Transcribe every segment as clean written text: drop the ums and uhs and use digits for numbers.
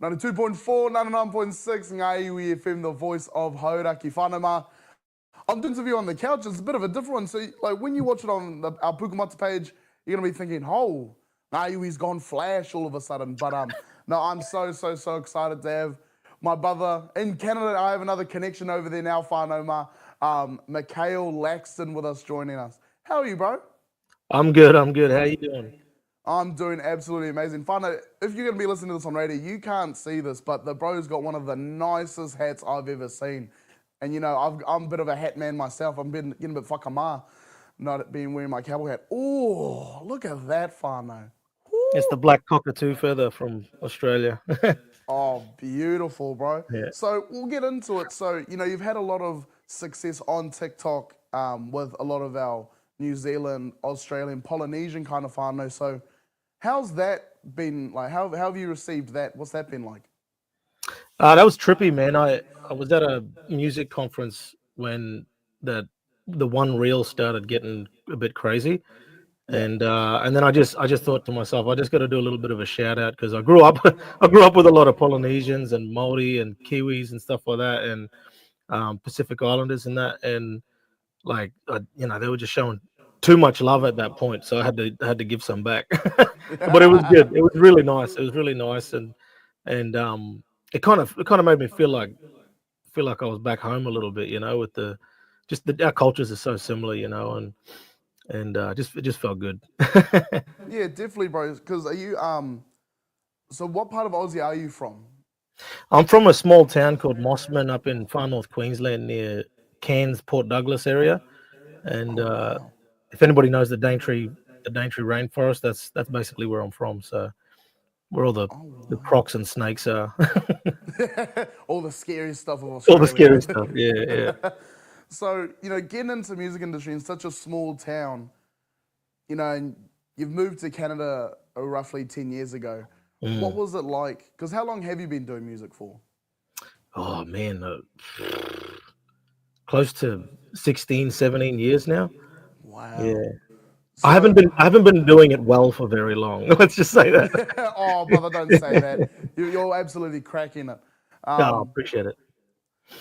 92.4, 99.6, Ngai Iwi FM, the voice of Hauraki Whanama. I'm doing this video on the couch. It's a bit of a different one. So, like, when you watch it on our Pukamata page, you're going to be thinking, oh, Ngai Iwi's gone flash all of a sudden. But no, I'm so excited to have my brother in Canada. I have another connection over there now, Whanoma. Mikhail Laxton with us, joining us. How are you, bro? I'm good. I'm good. How you doing? I'm doing absolutely amazing. Whānau, if you're going to be listening to this on radio, you can't see this, but the bro's got one of the nicest hats I've ever seen. And, you know, I'm a bit of a hat man myself. I'm getting a bit whakama, not being wearing my cowboy hat. Oh, look at that, Whānau. It's the black cockatoo feather from Australia. Oh, beautiful, bro. Yeah. So we'll get into it. So, you know, you've had a lot of success on TikTok with a lot of our New Zealand, Australian, Polynesian kind of whānau. So how's that been like? How have you received that? What's that been like? That was trippy, man. I was at a music conference when the one reel started getting a bit crazy, Yeah. and then I just thought to myself, I just got to do a little bit of a shout out because I grew up I grew up with a lot of Polynesians and Maori and Kiwis and stuff like that, and Pacific Islanders and that, and like they were just showing too much love at that point, so I had to give some back. But it was good. It was really nice. It was really nice, and it kind of made me feel like I was back home a little bit, with our cultures are so similar, and just it just felt good. Yeah, definitely, bro. Because are you So what part of Aussie are you from? I'm from a small town called Mossman up in far north Queensland near Cairns, Port Douglas area, and Oh wow. if anybody knows the Daintree rainforest, that's basically where I'm from. So where all the Oh the wow. crocs and snakes are, All the scary stuff of all the scary Australia. stuff. Yeah, yeah. So, you know, getting into music industry in such a small town, you know, and you've moved to Canada roughly 10 years ago. What Mm. was it like? Because how long have you been doing music for? Oh man, close to 16, 17 years now. Wow. Yeah. I haven't So, been I haven't been doing it well for very long. Let's just say that. oh, brother, don't say that. You're absolutely cracking it. Oh, Um, appreciate it.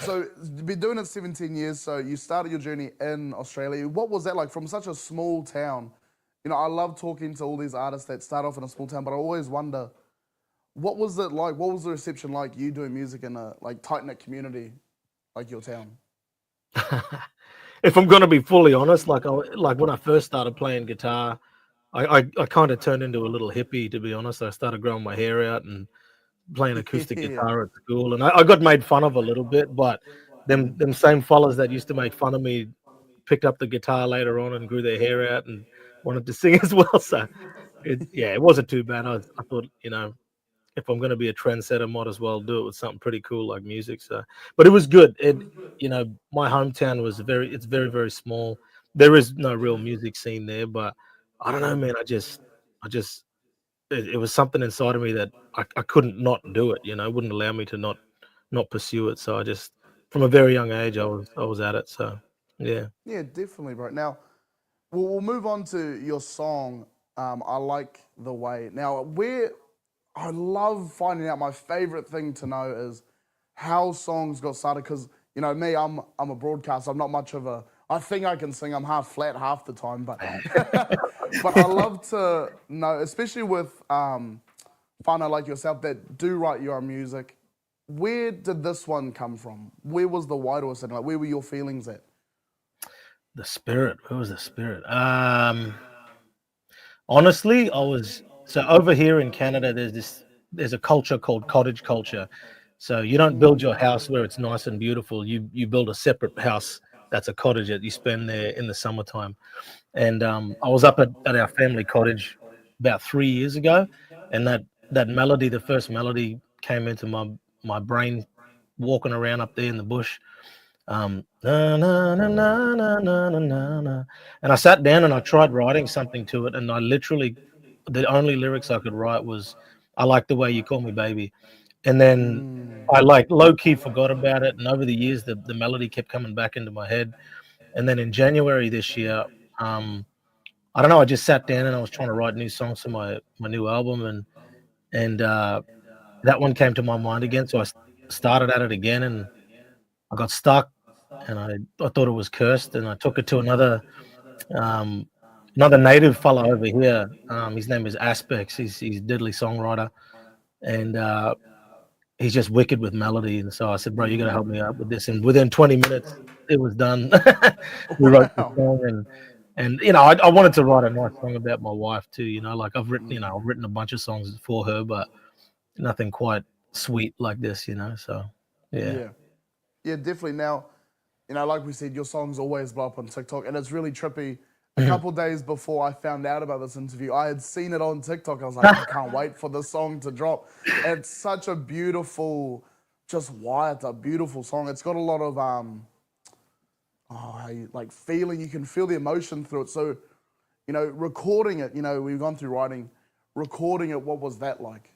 so, you've been doing it 17 years. So, you started your journey in Australia. What was that like from such a small town? You know, I love talking to all these artists that start off in a small town, but I always wonder, what was it like? What was the reception like? You doing music in a like tight knit community like your town? If I'm gonna be fully honest, like when I first started playing guitar, I kind of turned into a little hippie, to be honest. I started growing my hair out and playing acoustic Yeah. guitar at school, and I got made fun of a little bit, but them same fellas that used to make fun of me picked up the guitar later on and grew their hair out and wanted to sing as well. So it wasn't too bad. I thought, if I'm going to be a trendsetter, might as well do it with something pretty cool like music. So, but it was good. My hometown it's very, very small. There is no real music scene there, but I don't know, man. I just, it was something inside of me that I couldn't not do it. It wouldn't allow me to not pursue it. So I just, from a very young age, I was at it. So, yeah. Yeah, definitely, bro. Now, we'll move on to your song, I Like the Way. Now, I love finding out, my favorite thing to know is how songs got started. Because, you know, me, I'm a broadcaster. I'm not much of a, I think I can sing. I'm half flat half the time. But, but I love to know, especially with whānau like yourself that do write your own music, where did this one come from? Where was the waiata sitting? Like, where were your feelings at? The spirit. Where was the spirit? Honestly, I was so over here in Canada. There's a culture called cottage culture. So you don't build your house where it's nice and beautiful. You build a separate house that's a cottage that you spend there in the summertime. And I was up at our family cottage about 3 years ago, and that melody, the first melody, came into my brain walking around up there in the bush. Na, na, na, na, na, na, na, na, na. And I sat down and I tried writing something to it, and I literally, the only lyrics I could write was, "I like the way you call me baby," and then I like low key forgot about it. And over the years, the melody kept coming back into my head. And then in January this year, um, I don't know, I just sat down and I was trying to write new songs for my new album, and that one came to my mind again, so started at it again, and I got stuck, and I thought it was cursed, and I took it to um, another native fellow over here. His name is Aspects. He's a deadly songwriter, and he's just wicked with melody. And so I said, "Bro, you got to help me out with this." And within 20 minutes, it was done. We wrote the Wow. song, and I wanted to write a nice song about my wife too. Like I've written a bunch of songs for her, but nothing quite sweet like this. So yeah. Yeah. Yeah, definitely. Now, like we said, your songs always blow up on TikTok, and it's really trippy. A couple days before I found out about this interview, I had seen it on TikTok. I was like, I can't wait for the song to drop. It's such a beautiful, just waiata, beautiful song. It's got a lot of like feeling. You can feel the emotion through it. So, recording it. We've gone through writing, recording it. What was that like?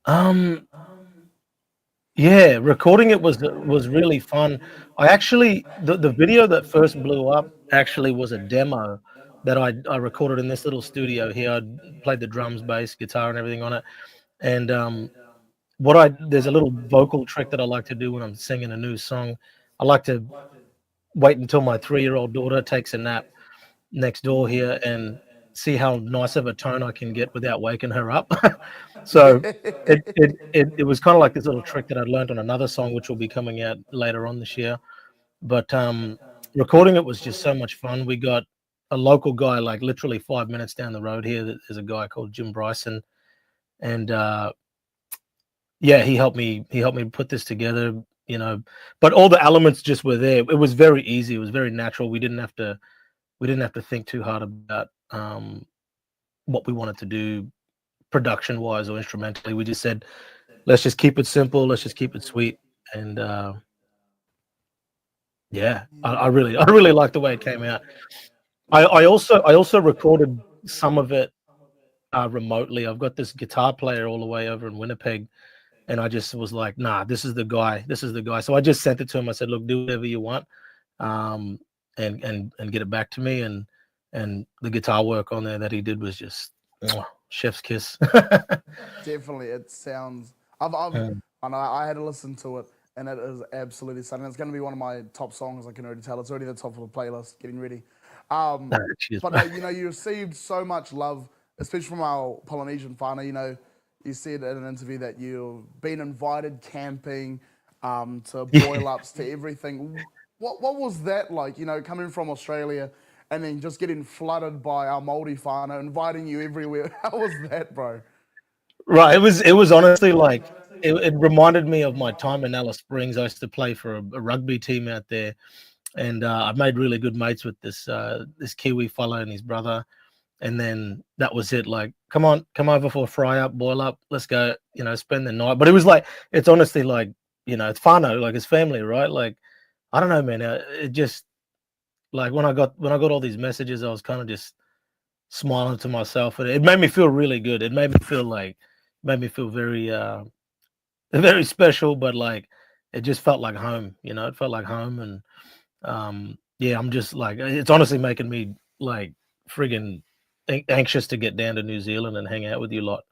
Um, Yeah, recording it was really fun. I actually the video that first blew up actually was a demo that I recorded in this little studio here. I played the drums, bass, guitar, and everything on it. And there's a little vocal trick that I like to do when I'm singing a new song. I like to wait until my 3-year-old daughter takes a nap next door here and see how nice of a tone I can get without waking her up. So it was kind of like this little trick that I'd learned on another song, which will be coming out later on this year. But recording it was just so much fun. We got a local guy, like literally 5 minutes down the road here. There's a guy called Jim Bryson, and yeah, he helped me. He helped me put this together. But all the elements just were there. It was very easy. It was very natural. We didn't have to think too hard about what we wanted to do production wise or instrumentally. We just said, let's just keep it simple. Let's just keep it sweet. And yeah, I really, I really like the way it came out. I also recorded some of it remotely. I've got this guitar player all the way over in Winnipeg, and I just was like, nah, this is the guy. This is the guy. So I just sent it to him. I said, look, do whatever you want, um, and get it back to me. And the guitar work on there that he did was just chef's kiss. Definitely, it sounds. I had to listen to it, and it is absolutely stunning. It's going to be one of my top songs. I can already tell. It's already the top of the playlist. Getting ready. Cheers, But bro. you received so much love, especially from our Polynesian whānau. You said in an interview that you've been invited camping, to boil ups, to everything. What was that like? Coming from Australia, and then just getting flooded by our Māori whānau, inviting you everywhere. How was that, bro? Right. It was honestly like it reminded me of my time in Alice Springs. I used to play for a rugby team out there, and I made really good mates with this Kiwi fellow and his brother. And then that was it. Like, come on, come over for a fry up, boil up, let's go. Spend the night. But it was like it's honestly like it's whānau, like it's family, right? Like I don't know, man. It just like when I got all these messages, I was kind of just smiling to myself, and it made me feel really good. It made me feel very very special, but like it just felt like home. It felt like home, and yeah, I'm just like it's honestly making me like friggin' anxious to get down to New Zealand and hang out with you lot.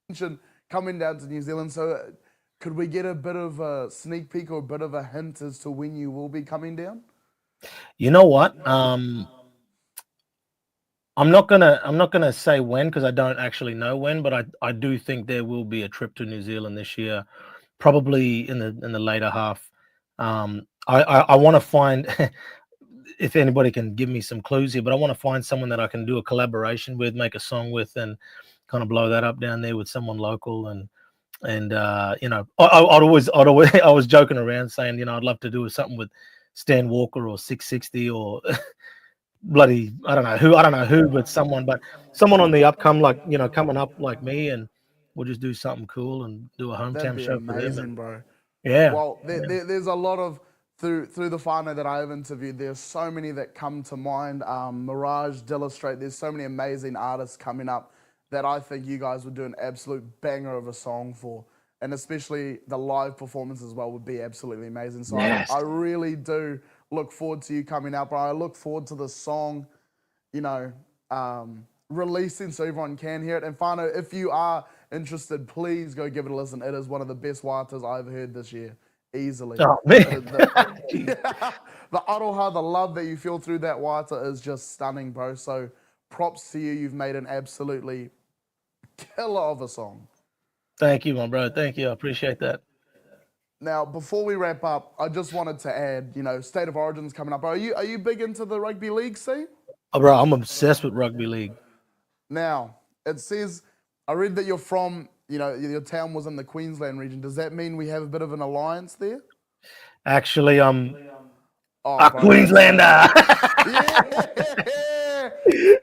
Mentioned coming down to New Zealand, so could we get a bit of a sneak peek or a bit of a hint as to when you will be coming down? You know what? I'm not gonna say when because I don't actually know when, but I do think there will be a trip to New Zealand this year, probably in the later half. I want to find if anybody can give me some clues here, but I want to find someone that I can do a collaboration with, make a song with, and kind of blow that up down there with someone local. And I'd always I was joking around saying I'd love to do something with Stan Walker or 660 or bloody I don't know who, but someone on the upcome like coming up like me, and we'll just do something cool and do a That'd hometown be show for them. And amazing, bro. yeah, Well, there's a lot of through the whānau that I have interviewed. There's so many that come to mind. Mirage, Dillustrate. There's so many amazing artists coming up that I think you guys would do an absolute banger of a song for, and especially the live performance as well would be absolutely amazing. So yes, I really do look forward to you coming out, bro. I look forward to the song, you know, releasing so everyone can hear it. And Whānau, if you are interested, please go give it a listen. It is one of the best waiatas I've heard this year, easily. Oh man, Yeah, the aroha, the love that you feel through that waiata is just stunning, bro. So props to you. You've made an absolutely killer of a song. thank you, my bro. Thank you. I appreciate that. Now, before we wrap up, I just wanted to add, State of Origin's coming up. Are you big into the rugby league scene? Oh, bro, I'm obsessed with rugby league. Now, it says, I read that you're from, your town was in the Queensland region. Does that mean we have a bit of an alliance there? Actually, I'm Oh, a bro, Queenslander. yeah,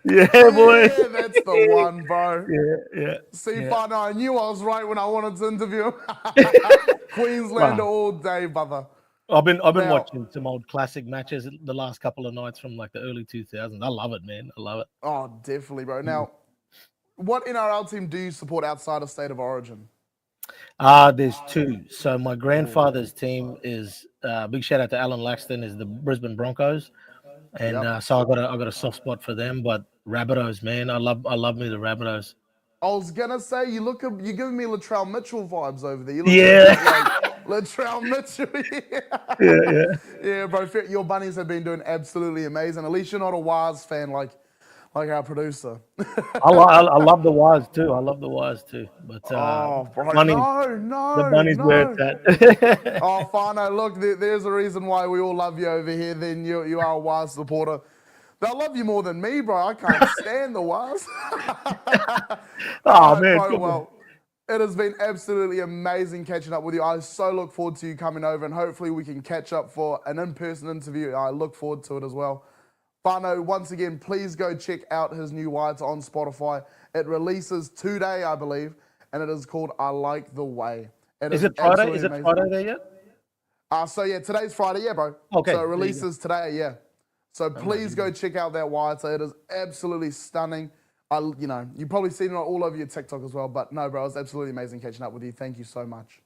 Yeah, boy. yeah, that's the one, bro. Yeah. See, Yeah. Whānau, I knew I was right when I wanted to interview him. Queenslander Wow. all day, brother. I've been Now, watching some old classic matches the last couple of nights from like the early 2000s. I love it, man. I love it. oh, definitely, bro. Now, what NRL team do you support outside of State of Origin? There's two. So my grandfather's team is big shout out to Alan Laxton is the Brisbane Broncos, and Yep. so I got a soft spot for them. But Rabbitohs, man, I love me the Rabbitohs. I was gonna say you're giving me Latrell Mitchell vibes over there. You look Yeah. a bit like Latrell Mitchell. Yeah. Yeah, bro. Your bunnies have been doing absolutely amazing. At least you're not a Waz fan like our producer. I love the Wires too. I love the Wires too. But Oh, bro, bunnies, the no, bunnies where it's no. at. Oh, Whānau, look, there's a reason why we all love you over here. Then you are a Waz supporter. They'll love you more than me, bro. I can't stand the Waz. Oh All right, man, bro. come on. Well, it has been absolutely amazing catching up with you. I so look forward to you coming over, and hopefully we can catch up for an in-person interview. I look forward to it as well. Whānau, once again, please go check out his new waiata on Spotify. It releases today, I believe, and it is called I Like the Way. Is it Friday? absolutely Is it amazing. Friday there yet? So yeah, today's Friday, yeah, bro. Okay, So it there you go. releases today, yeah. So please go check out that waiata. It is absolutely stunning. You've probably seen it all over your TikTok as well. But no, bro, it was absolutely amazing catching up with you. Thank you so much.